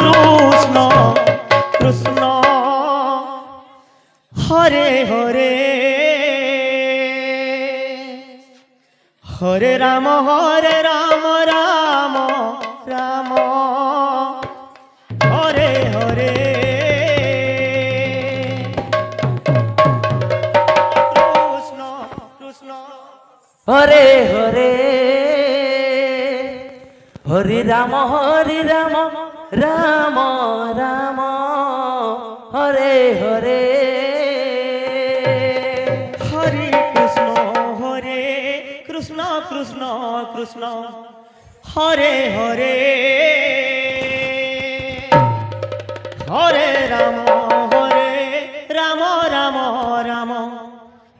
Krishna Krishna Hare Hare Hare Ram Ram Ram Hare Hare Krishna Krishna Hare Hare Hare Ram Ram Ram Hare Hare Hare Krishna Krishna Krishna Hare Hare Hare Ram Ram Ram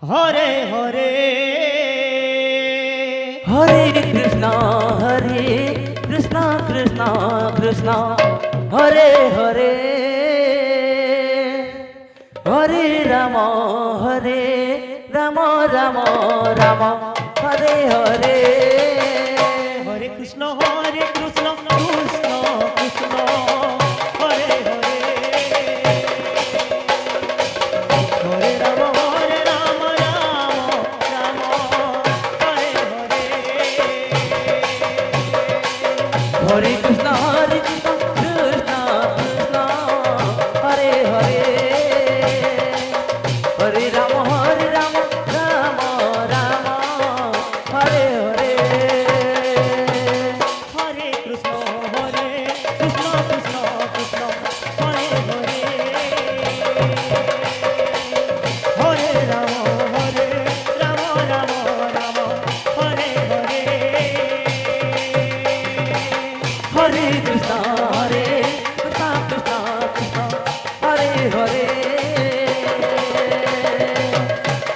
Hare Hare Hare Krishna Krishna Krishna Hare Hare Hare Ram Ram Ram Hare Hare Hare Krishna Krishna Krishna Hare Hare Hare Ram Ram Ram Hare Hare Hare Krishna Krishna Hare Hare Hare Ram Ram Ram Hare Hare Hare Krishna Krishna Krishna Hare Hare Hare Ram Ram Ram Hare Hare Hare Krishna Krishna Hare Hare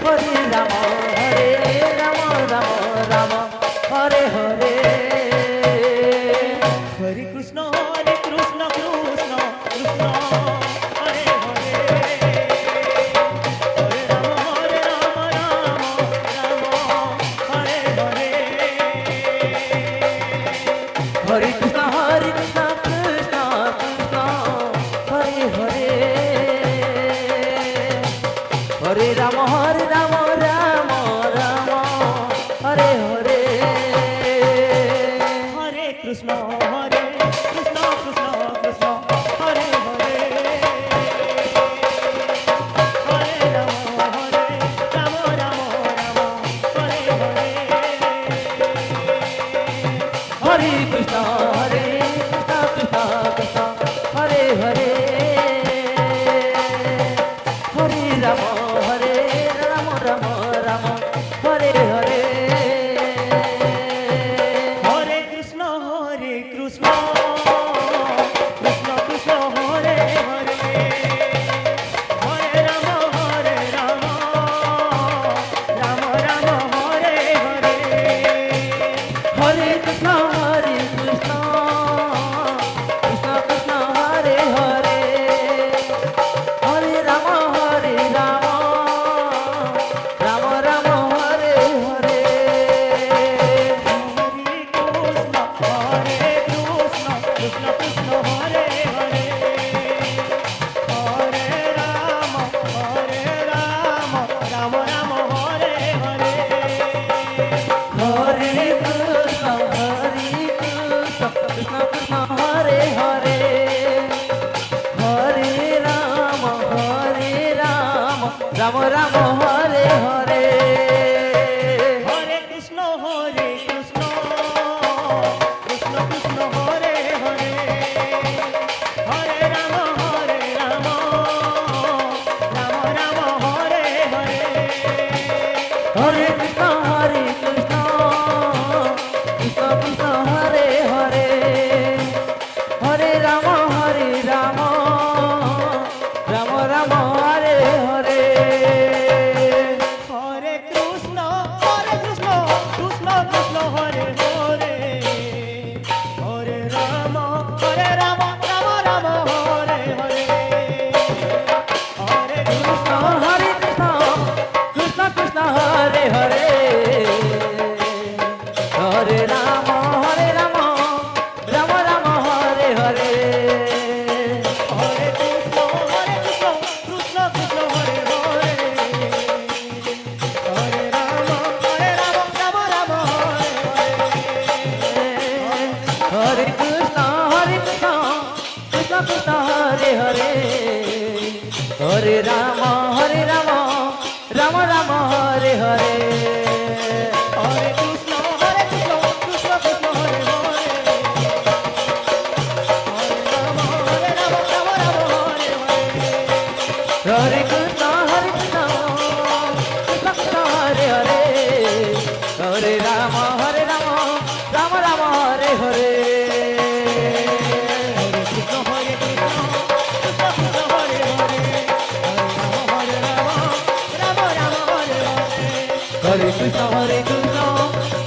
Hare Ram Ram Hare Hare Hare Krishna Krishna Krishna Hare Hare Hare Ram Ram Hare Hare Hare Krishna Krishna Hare Hare Hare Ram Ram Hare Hare Hare Krishna Krishna Krishna Krishna Hare Hare Hare Ram Ram Ram Hare Hare Hare Krishna Krishna Krishna Hare Hare Hare Ram Ram Ram Hare Hare Hare Krishna Krishna Krishna Hare Hare Hare Ram Ram Ram Hare Hare Krishna Hare Krishna Krishna Krishna Hare Hare Hare Ram Ram Ram Hare Hare Hare Krishna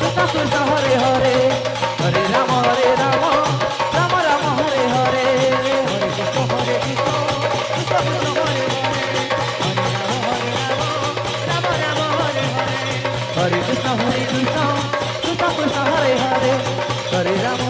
Krishna Krishna Hare Hare Hare Ram Ram Ram Hare Hare Hare Krishna Hare Krishna Krishna Krishna Hare Hare Ram Ram Hare Hare Hare Krishna Krishna Krishna Hare Hare Hare Ram